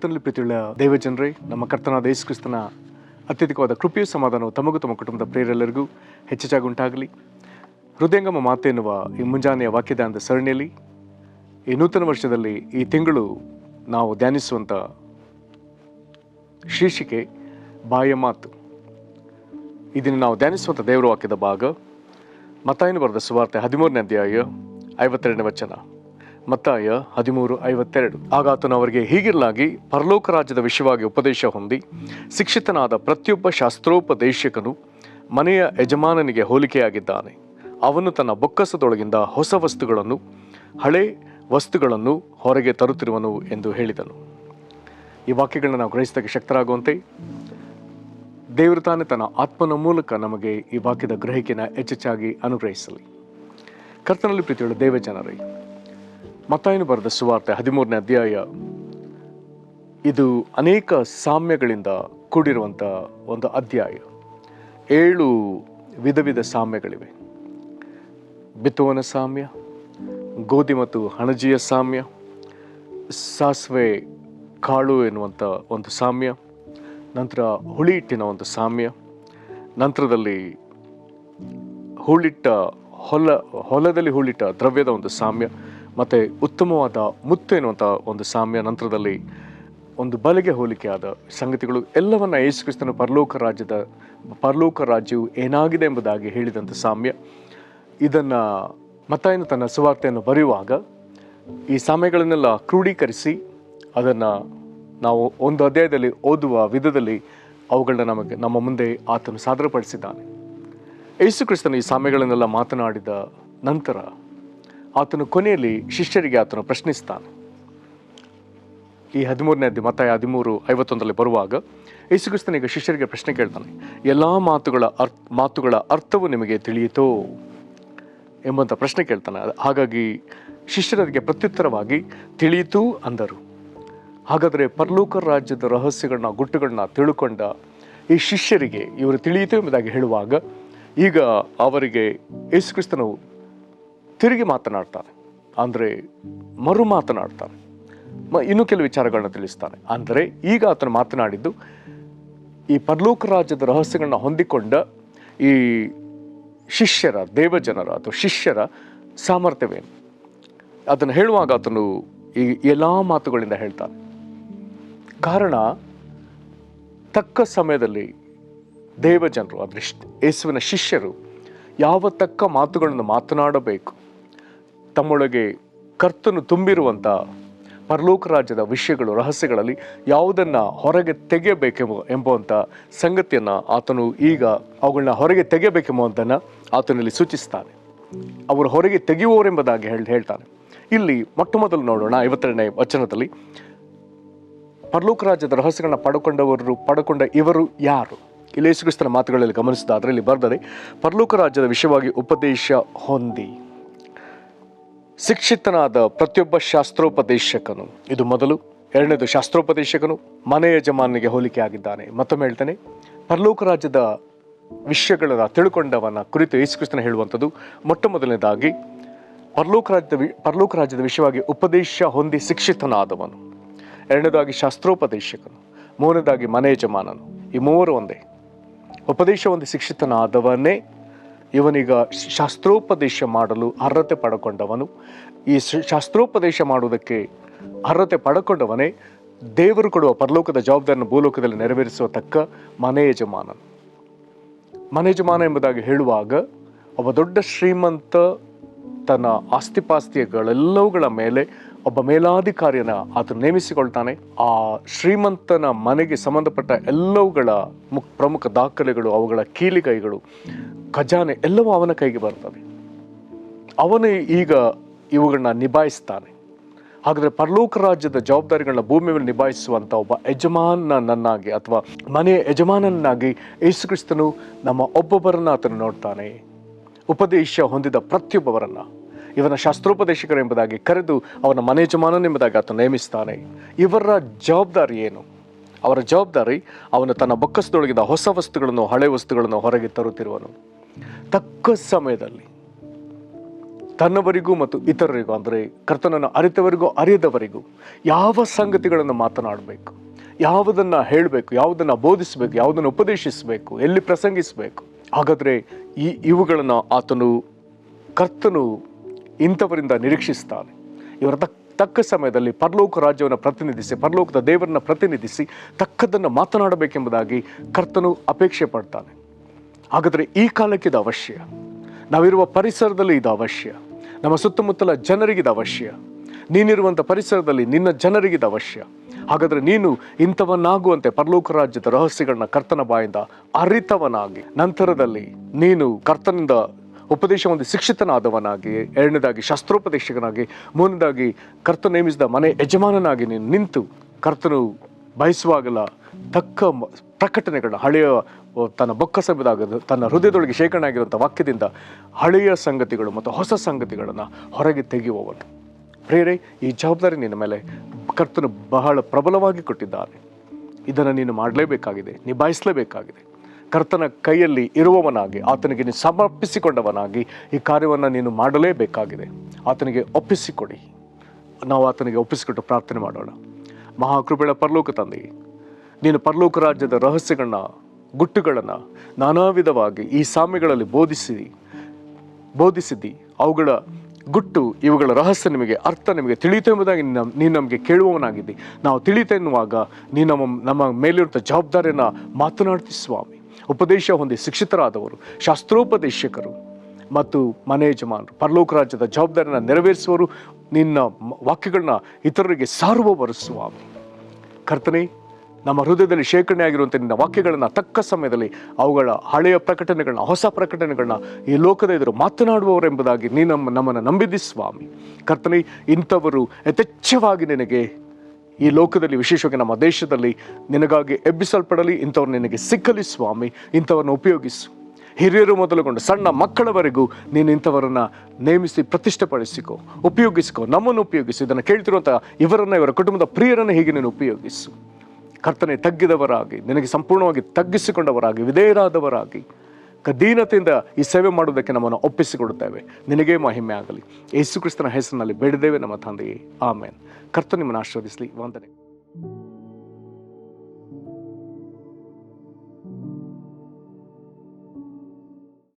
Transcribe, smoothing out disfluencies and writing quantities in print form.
ಕರ್ತನಲ್ಲಿ ಪ್ರೀತಿಯುಳ್ಳ ದೇವಜನರೇ, ನಮ್ಮ ಕರ್ತನಾದ ಯೇಸು ಕ್ರಿಸ್ತನ ಅತ್ಯಧಿಕವಾದ ಕೃಪೆಯು ಸಮಾಧಾನವು ತಮಗೂ ತಮ್ಮ ಕುಟುಂಬದ ಪ್ರಿಯರೆಲ್ಲರಿಗೂ ಹೆಚ್ಚೆಚ್ಚಾಗಿ ಉಂಟಾಗಲಿ. ಹೃದಯಂಗಮ ಮಾತು ಎನ್ನುವ ಈ ಮುಂಜಾನೆಯ ವಾಕ್ಯದಾನದ ಸರಣಿಯಲ್ಲಿ ಈ ನೂತನ ವರ್ಷದಲ್ಲಿ ಈ ತಿಂಗಳು ನಾವು ಧ್ಯಾನಿಸುವಂಥ ಶೀರ್ಷಿಕೆ ಬಾಯ ಮಾತು. ಇದನ್ನು ನಾವು ಧ್ಯಾನಿಸುವಂಥ ದೇವರ ವಾಕ್ಯದ ಭಾಗ ಮತ್ತಾಯನು ಬರೆದ ಸುವಾರ್ತೆ 13ನೇ ಅಧ್ಯಾಯ 52ನೇ ವಚನ. ಮತ್ತಾಯ 13:52. ಆಗ ಆತನು ಅವರಿಗೆ ಹೀಗಿರಲಾಗಿ ಪರಲೋಕ ರಾಜ್ಯದ ವಿಷಯವಾಗಿ ಉಪದೇಶ ಹೊಂದಿ ಶಿಕ್ಷಿತನಾದ ಪ್ರತಿಯೊಬ್ಬ ಶಾಸ್ತ್ರೋಪದೇಶಕನು ಮನೆಯ ಯಜಮಾನನಿಗೆ ಹೋಲಿಕೆಯಾಗಿದ್ದಾನೆ. ಅವನು ತನ್ನ ಬೊಕ್ಕಸದೊಳಗಿಂದ ಹೊಸ ವಸ್ತುಗಳನ್ನು ಹಳೆ ವಸ್ತುಗಳನ್ನು ಹೊರಗೆ ತರುತ್ತಿರುವನು ಎಂದು ಹೇಳಿದನು. ಈ ವಾಕ್ಯಗಳನ್ನ ನಾವು ಗ್ರಹಿಸಿದಾಗ ಶಕ್ತರಾಗುವಂತೆ ದೇವರು ತಾನೇ ತನ್ನ ಆತ್ಮನ ಮೂಲಕ ನಮಗೆ ಈ ವಾಕ್ಯದ ಗ್ರಹಿಕೆಯನ್ನು ಹೆಚ್ಚೆಚ್ಚಾಗಿ ಅನುಗ್ರಹಿಸಲಿ. ಕರ್ತನಲ್ಲಿ ಪ್ರೀತಿಯುಳ್ಳ ದೇವಜನರೇ, ಮತ್ತಾಯನು ಬರೆದ ಸುವಾರ್ತೆ 13ನೇ ಅಧ್ಯಾಯ ಇದು ಅನೇಕ ಸಾಮ್ಯಗಳಿಂದ ಕೂಡಿರುವಂಥ ಒಂದು ಅಧ್ಯಾಯ. 7 ವಿಧ ಸಾಮ್ಯಗಳಿವೆ. ಬಿತ್ತುವನ ಸಾಮ್ಯ, ಗೋಧಿ ಮತ್ತು ಹಣಜಿಯ ಸಾಮ್ಯ, ಸಾಸಿವೆ ಕಾಳು ಎನ್ನುವಂಥ ಒಂದು ಸಾಮ್ಯ, ನಂತರ ಹುಳಿ ಹಿಟ್ಟಿನ ಒಂದು ಸಾಮ್ಯ, ನಂತರದಲ್ಲಿ ಹೊಲದಲ್ಲಿ ಹೂಳಿಟ್ಟ ದ್ರವ್ಯದ ಒಂದು ಸಾಮ್ಯ, ಮತ್ತು ಉತ್ತಮವಾದ ಮುತ್ತು ಎನ್ನುವಂಥ ಒಂದು ಸಾಮ್ಯ, ನಂತರದಲ್ಲಿ ಒಂದು ಬಲೆಗೆ ಹೋಲಿಕೆಯಾದ ಸಂಗತಿಗಳು ಎಲ್ಲವನ್ನ ಯೇಸು ಕ್ರಿಸ್ತನ ಪರಲೋಕ ರಾಜ್ಯವು ಏನಾಗಿದೆ ಎಂಬುದಾಗಿ ಹೇಳಿದಂಥ ಸಾಮ್ಯ. ಇದನ್ನು ಮತ್ತಾಯನು ತನ್ನ ಸುವಾರ್ತೆಯನ್ನು ಬರೆಯುವಾಗ ಈ ಸಾಮ್ಯಗಳನ್ನೆಲ್ಲ ಕ್ರೋಢೀಕರಿಸಿ ಅದನ್ನು ನಾವು ಒಂದು ಅಧ್ಯಾಯದಲ್ಲಿ ಓದುವ ವಿಧದಲ್ಲಿ ಅವುಗಳನ್ನ ನಮ್ಮ ಮುಂದೆ ಆತನು ಸಾದರಪಡಿಸಿದ್ದಾನೆ. ಯೇಸು ಕ್ರಿಸ್ತನು ಈ ಸಾಮ್ಯಗಳನ್ನೆಲ್ಲ ಮಾತನಾಡಿದ ನಂತರ ಆತನು ಕೊನೆಯಲ್ಲಿ ಶಿಷ್ಯರಿಗೆ ಆತನು ಪ್ರಶ್ನಿಸ್ತಾನೆ. ಈ 13ನೇ ಅಧ್ಯಾಯ ಮತ್ತಾಯ 13:51 ಬರುವಾಗ ಯೇಸು ಕ್ರಿಸ್ತನಿಗೆ ಶಿಷ್ಯರಿಗೆ ಪ್ರಶ್ನೆ ಕೇಳ್ತಾನೆ. ಎಲ್ಲ ಮಾತುಗಳ ಅರ್ಥವು ನಿಮಗೆ ತಿಳಿಯಿತೋ ಎಂಬಂಥ ಪ್ರಶ್ನೆ ಕೇಳ್ತಾನೆ. ಹಾಗಾಗಿ ಶಿಷ್ಯರಿಗೆ ಪ್ರತ್ಯುತ್ತರವಾಗಿ ತಿಳಿಯಿತು ಅಂದರು. ಹಾಗಾದರೆ ಪರಲೋಕ ರಾಜ್ಯದ ರಹಸ್ಯಗಳನ್ನ ಗುಟ್ಟುಗಳನ್ನ ತಿಳ್ಕೊಂಡ ಈ ಶಿಷ್ಯರಿಗೆ ಇವರು ತಿಳಿಯಿತು ಎಂಬುದಾಗಿ ಹೇಳುವಾಗ ಈಗ ಅವರಿಗೆ ಯೇಸು ಕ್ರಿಸ್ತನು ತಿರುಗಿ ಮಾತನಾಡ್ತಾನೆ, ಅಂದರೆ ಮರು ಮಾತನಾಡ್ತಾನೆ, ಇನ್ನೂ ಕೆಲವು ವಿಚಾರಗಳನ್ನ ತಿಳಿಸ್ತಾನೆ. ಅಂದರೆ ಈಗ ಆತನು ಮಾತನಾಡಿದ್ದು ಈ ಪರಲೋಕ ರಾಜ್ಯದ ರಹಸ್ಯಗಳನ್ನ ಹೊಂದಿಕೊಂಡ ಈ ಶಿಷ್ಯರ, ದೇವಜನರ ಅಥವಾ ಶಿಷ್ಯರ ಸಾಮರ್ಥ್ಯವೇನು ಅದನ್ನು ಹೇಳುವಾಗ ಆತನು ಈ ಎಲ್ಲ ಮಾತುಗಳಿಂದ ಹೇಳ್ತಾನೆ. ಕಾರಣ ತಕ್ಕ ಸಮಯದಲ್ಲಿ ದೇವಜನರು ಅಂದರೆ ಯೇಸುವಿನ ಶಿಷ್ಯರು ಯಾವ ತಕ್ಕ ಮಾತುಗಳನ್ನು ಮಾತನಾಡಬೇಕು, ತಮ್ಮೊಳಗೆ ಕರ್ತನು ತುಂಬಿರುವಂಥ ಪರಲೋಕ ರಾಜ್ಯದ ವಿಷಯಗಳು, ರಹಸ್ಯಗಳಲ್ಲಿ ಯಾವುದನ್ನು ಹೊರಗೆ ಎಂಬುವಂಥ ಸಂಗತಿಯನ್ನು ಆತನು ಈಗ ಅವುಗಳನ್ನ ಹೊರಗೆ ತೆಗೆಯಬೇಕೆಂಬುದನ್ನು ಆತನಲ್ಲಿ ಸೂಚಿಸ್ತಾನೆ. ಅವರು ಹೊರಗೆ ತೆಗೆಯುವವರೆಂಬುದಾಗಿ ಹೇಳ್ತಾನೆ. ಇಲ್ಲಿ ಮೊಟ್ಟ ಮೊದಲು ನೋಡೋಣ 52ನೇ ವಚನದಲ್ಲಿ ಪರಲೋಕ ರಾಜ್ಯದ ರಹಸ್ಯಗಳನ್ನ ಪಡಕೊಂಡ ಇವರು ಯಾರು? ಇಲ್ಲಿ ಯೇಸು ಕ್ರಿಸ್ತನ ಮಾತುಗಳಲ್ಲಿ ಗಮನಿಸಿದ ಅದರಲ್ಲಿ ಬರೆದರೆ ಪರಲೋಕ ರಾಜ್ಯದ ವಿಷಯವಾಗಿ ಉಪದೇಶ ಹೊಂದಿ ಶಿಕ್ಷಿತನಾದ ಪ್ರತಿಯೊಬ್ಬ ಶಾಸ್ತ್ರೋಪದೇಶಕನು, ಇದು ಮೊದಲು. ಎರಡನೇದು, ಶಾಸ್ತ್ರೋಪದೇಶಕನು ಮನೆ ಯಜಮಾನಿಗೆ ಹೋಲಿಕೆ ಆಗಿದ್ದಾನೆ. ಮತ್ತೊಮ್ಮೆ ಹೇಳ್ತಾನೆ, ಪರಲೋಕ ರಾಜ್ಯದ ವಿಷಯಗಳನ್ನ ತಿಳ್ಕೊಂಡವನ ಕುರಿತು ಯೇಸು ಕ್ರಿಸ್ತನ ಹೇಳುವಂಥದ್ದು. ಮೊಟ್ಟ ಮೊದಲನೇದಾಗಿ ಪರಲೋಕ ರಾಜ್ಯದ ವಿಷಯವಾಗಿ ಉಪದೇಶ ಹೊಂದಿ ಶಿಕ್ಷಿತನಾದವನು, ಎರಡನೇದಾಗಿ ಶಾಸ್ತ್ರೋಪದೇಶಕನು, ಮೂರನೇದಾಗಿ ಮನೆ ಯಜಮಾನನು. ಈ ಮೂವರು ಒಂದೇ. ಉಪದೇಶ ಹೊಂದಿ ಶಿಕ್ಷಿತನಾದವನೇ ಇವನೀಗ ಶಾಸ್ತ್ರೋಪದೇಶ ಮಾಡಲು ಅರ್ಹತೆ ಪಡ್ಕೊಂಡವನು. ಈ ಶಾಸ್ತ್ರೋಪದೇಶ ಮಾಡುವುದಕ್ಕೆ ಅರ್ಹತೆ ಪಡ್ಕೊಂಡವನೇ ದೇವರು ಕೊಡುವ ಪರಲೋಕದ ಜವಾಬ್ದಾರಿಯನ್ನು ಭೂಲೋಕದಲ್ಲಿ ನೆರವೇರಿಸುವ ತಕ್ಕ ಮನೆ ಯಜಮಾನನು. ಮನೆ ಯಜಮಾನ ಎಂಬುದಾಗಿ ಹೇಳುವಾಗ ಒಬ್ಬ ದೊಡ್ಡ ಶ್ರೀಮಂತ ತನ್ನ ಆಸ್ತಿಪಾಸ್ತಿಗಳೆಲ್ಲವುಗಳ ಮೇಲೆ ಒಬ್ಬ ಮೇಲಾಧಿಕಾರಿಯನ್ನ ಆತನು ನೇಮಿಸಿಕೊಳ್ತಾನೆ. ಆ ಶ್ರೀಮಂತನ ಮನೆಗೆ ಸಂಬಂಧಪಟ್ಟ ಎಲ್ಲವುಗಳ ಪ್ರಮುಖ ದಾಖಲೆಗಳು, ಅವುಗಳ ಕೀಲಿಕೈಗಳು, ಖಜಾನೆ ಎಲ್ಲವೂ ಅವನ ಕೈಗೆ ಬರ್ತವೆ. ಅವನು ಈಗ ಇವುಗಳನ್ನ ನಿಭಾಯಿಸ್ತಾನೆ. ಹಾಗಾದರೆ ಪರಲೋಕ ರಾಜ್ಯದ ಜವಾಬ್ದಾರಿಗಳನ್ನ ಭೂಮಿ ಮೇಲೆ ನಿಭಾಯಿಸುವಂಥ ಒಬ್ಬ ಯಜಮಾನನನ್ನಾಗಿ ಅಥವಾ ಮನೆಯ ಯಜಮಾನನಾಗಿ ಯೇಸು ಕ್ರಿಸ್ತನು ನಮ್ಮ ಒಬ್ಬೊಬ್ಬರನ್ನ ಆತನು ನೋಡ್ತಾನೆ. ಉಪದೇಶ ಹೊಂದಿದ ಪ್ರತಿಯೊಬ್ಬವರನ್ನ ಇವನ ಶಾಸ್ತ್ರೋಪದೇಶಕರು ಎಂಬುದಾಗಿ ಕರೆದು ಅವನ ಮನೆ ಯಜಮಾನನೆಂಬುದಾಗಿ ಆತನು ನೇಮಿಸ್ತಾನೆ. ಇವರ ಜವಾಬ್ದಾರಿ ಏನು? ಅವರ ಜವಾಬ್ದಾರಿ ಅವನು ತನ್ನ ಬೊಕ್ಕಸದೊಳಗಿದ್ದ ಹೊಸ ವಸ್ತುಗಳನ್ನು ಹಳೆ ವಸ್ತುಗಳನ್ನು ಹೊರಗೆ ತರುತ್ತಿರುವನು. ತಕ್ಕ ತನ್ನವರಿಗೂ ಮತ್ತು ಇತರರಿಗೂ, ಅಂದರೆ ಕರ್ತನನ್ನು ಅರಿತವರಿಗೂ ಅರಿಯದವರಿಗೂ ಯಾವ ಸಂಗತಿಗಳನ್ನು ಮಾತನಾಡಬೇಕು, ಯಾವುದನ್ನು ಹೇಳಬೇಕು, ಯಾವುದನ್ನು ಬೋಧಿಸಬೇಕು, ಯಾವುದನ್ನು ಉಪದೇಶಿಸಬೇಕು, ಎಲ್ಲಿ ಪ್ರಸಂಗಿಸಬೇಕು. ಹಾಗಾದರೆ ಇವುಗಳನ್ನು ಕರ್ತನು ಇಂಥವರಿಂದ ನಿರೀಕ್ಷಿಸ್ತಾನೆ. ಇವರ ತಕ್ಕ ಸಮಯದಲ್ಲಿ ಪರಲೋಕ ರಾಜ್ಯವನ್ನು ಪ್ರತಿನಿಧಿಸಿ, ಪರಲೋಕದ ದೇವರನ್ನು ಪ್ರತಿನಿಧಿಸಿ ತಕ್ಕದನ್ನು ಮಾತನಾಡಬೇಕೆಂಬುದಾಗಿ ಕರ್ತನು ಅಪೇಕ್ಷೆ ಪಡ್ತಾನೆ. ಹಾಗಾದರೆ ಈ ಕಾಲಕ್ಕಿದು ಅವಶ್ಯ, ನಾವಿರುವ ಪರಿಸರದಲ್ಲಿ ಇದು ಅವಶ್ಯ, ನಮ್ಮ ಸುತ್ತಮುತ್ತಲ ಜನರಿಗಿದು ಅವಶ್ಯ, ನೀನಿರುವಂಥ ಪರಿಸರದಲ್ಲಿ ನಿನ್ನ ಜನರಿಗಿದು ಅವಶ್ಯ. ಹಾಗಾದರೆ ನೀನು ಇಂಥವನ್ನಾಗುವಂತೆ ಪರಲೋಕ ರಾಜ್ಯದ ರಹಸ್ಯಗಳನ್ನ ಕರ್ತನ ಬಾಯಿಂದ ಅರಿತವನಾಗಿ, ನಂತರದಲ್ಲಿ ನೀನು ಕರ್ತನಿಂದ ಉಪದೇಶ ಒಂದು ಶಿಕ್ಷಿತನಾದವನಾಗಿ, ಎರಡನೇದಾಗಿ ಶಾಸ್ತ್ರೋಪದೇಶಕನಾಗಿ, ಮೂರನೇದಾಗಿ ಕರ್ತ ನೇಮಿಸಿದ ಮನೆ ಯಜಮಾನನಾಗಿ ನೀನು ನಿಂತು ಕರ್ತನು ಬಯಸುವಾಗಲ ತಕ್ಕ ಪ್ರಕಟಣೆಗಳನ್ನ, ಹಳೆಯ ತನ್ನ ಬೊಕ್ಕಸೆಂಬುದಾಗದು ತನ್ನ ಹೃದಯದೊಳಗೆ ಶೇಖರಣೆ ಆಗಿರುವಂಥ ವಾಕ್ಯದಿಂದ ಹಳೆಯ ಸಂಗತಿಗಳು ಮತ್ತು ಹೊಸ ಸಂಗತಿಗಳನ್ನು ಹೊರಗೆ ತೆಗೆಯುವವನು. ಪ್ರೇರೆ, ಈ ಜವಾಬ್ದಾರಿ ನಿನ್ನ ಮೇಲೆ ಕರ್ತನು ಬಹಳ ಪ್ರಬಲವಾಗಿ ಕೊಟ್ಟಿದ್ದಾನೆ. ಇದನ್ನು ನೀನು ಮಾಡಲೇಬೇಕಾಗಿದೆ, ನಿಭಾಯಿಸಲೇಬೇಕಾಗಿದೆ. ಕರ್ತನ ಕೈಯಲ್ಲಿ ಇರುವವನಾಗಿ, ಆತನಿಗೆ ನೀನು ಸಮರ್ಪಿಸಿಕೊಂಡವನಾಗಿ ಈ ಕಾರ್ಯವನ್ನು ನೀನು ಮಾಡಲೇಬೇಕಾಗಿದೆ. ಆತನಿಗೆ ಒಪ್ಪಿಸಿಕೊಡಿ. ನಾವು ಆತನಿಗೆ ಒಪ್ಪಿಸಿಕೊಟ್ಟು ಪ್ರಾರ್ಥನೆ ಮಾಡೋಣ. ಮಹಾಕೃಪೆಯ ಪರಲೋಕ ತಂದೆ, ನೀನು ಪರಲೋಕ ರಾಜ್ಯದ ರಹಸ್ಯಗಳನ್ನ, ಗುಟ್ಟುಗಳನ್ನು ನಾನಾ ವಿಧವಾಗಿ ಈ ಸಾಮ್ಯಗಳಲ್ಲಿ ಬೋಧಿಸಿದ್ದಿ. ಅವುಗಳ ಗುಟ್ಟು, ಇವುಗಳ ರಹಸ್ಯ ನಿಮಗೆ, ಅರ್ಥ ನಿಮಗೆ ತಿಳಿಯಿತು ಎಂಬುದಾಗಿ ನೀನು ನಮಗೆ ಕೇಳುವವನಾಗಿದ್ದಿ. ನಾವು ತಿಳಿಯುತ್ತೆ ಎನ್ನುವಾಗ ನೀನು ನಮ್ಮ ಮೇಲಿರುವಂಥ ಜವಾಬ್ದಾರಿಯನ್ನು ಮಾತನಾಡ್ತಿ ಸ್ವಾಮಿ. ಉಪದೇಶ ಹೊಂದಿ ಶಿಕ್ಷಿತರಾದವರು, ಶಾಸ್ತ್ರೋಪದೇಶಕರು ಮತ್ತು ಮನೆ ಯಜಮಾನರು, ಪರಲೋಕ ರಾಜ್ಯದ ಜವಾಬ್ದಾರಿಯನ್ನು ನೆರವೇರಿಸುವವರು, ನಿನ್ನ ವಾಕ್ಯಗಳನ್ನ ಇತರರಿಗೆ ಸಾರುವವರು ಸ್ವಾಮಿ. ಕರ್ತನೆ, ನಮ್ಮ ಹೃದಯದಲ್ಲಿ ಶೇಖರಣೆ ಆಗಿರುವಂಥ ನಿನ್ನ ವಾಕ್ಯಗಳನ್ನು ತಕ್ಕ ಸಮಯದಲ್ಲಿ ಅವುಗಳ ಹಳೆಯ ಪ್ರಕಟಣೆಗಳನ್ನ, ಹೊಸ ಪ್ರಕಟಣೆಗಳನ್ನ ಈ ಲೋಕದ ಎದುರು ಮಾತನಾಡುವವರು ಎಂಬುದಾಗಿ ನೀನು ನಮ್ಮನ್ನು ನಂಬಿದ್ದಿ ಸ್ವಾಮಿ. ಕರ್ತನೆ, ಇಂಥವರು ಯಥೇಚ್ಛವಾಗಿ ನಿನಗೆ ಈ ಲೋಕದಲ್ಲಿ, ವಿಶೇಷವಾಗಿ ನಮ್ಮ ದೇಶದಲ್ಲಿ ನಿನಗಾಗಿ ಎಬ್ಬಿಸಲ್ಪಡಲಿ. ಇಂಥವ್ರು ನಿನಗೆ ಸಿಕ್ಕಲಿ ಸ್ವಾಮಿ. ಇಂಥವ್ರನ್ನ ಉಪಯೋಗಿಸು. ಹಿರಿಯರು ಮೊದಲುಗೊಂಡು ಸಣ್ಣ ಮಕ್ಕಳವರೆಗೂ ನೀನು ಇಂಥವರನ್ನು ನೇಮಿಸಿ ಪ್ರತಿಷ್ಠೆಪಡಿಸಿಕೋ, ಉಪಯೋಗಿಸಿಕೋ, ನಮ್ಮನ್ನು ಉಪಯೋಗಿಸು. ಇದನ್ನು ಕೇಳ್ತಿರುವಂಥ ಇವರನ್ನು, ಇವರ ಕುಟುಂಬದ ಪ್ರಿಯರನ್ನು ಹೀಗೆ ನೀನು ಉಪಯೋಗಿಸು. ಕರ್ತನೆ, ತಗ್ಗಿದವರಾಗಿ, ನಿನಗೆ ಸಂಪೂರ್ಣವಾಗಿ ತಗ್ಗಿಸಿಕೊಂಡವರಾಗಿ, ವಿಧೇಯರಾದವರಾಗಿ, ದೀನತೆಯಿಂದ ಈ ಸೇವೆ ಮಾಡುವುದಕ್ಕೆ ನಮ್ಮನ್ನು ಒಪ್ಪಿಸಿಕೊಡುತ್ತೇವೆ. ನಿನಗೇ ಮಹಿಮೆ ಆಗಲಿ. ಯೇಸು ಕ್ರಿಸ್ತನ ಹೆಸರಿನಲ್ಲಿ ಬೇಡಿದ್ದೇವೆ ನಮ್ಮ ತಂದೆಯೇ, ಆಮೇನ್. ಕರ್ತನು ನಿಮ್ಮನ್ನು ಆಶೀರ್ವದಿಸಲಿ. ವಂದನೆ.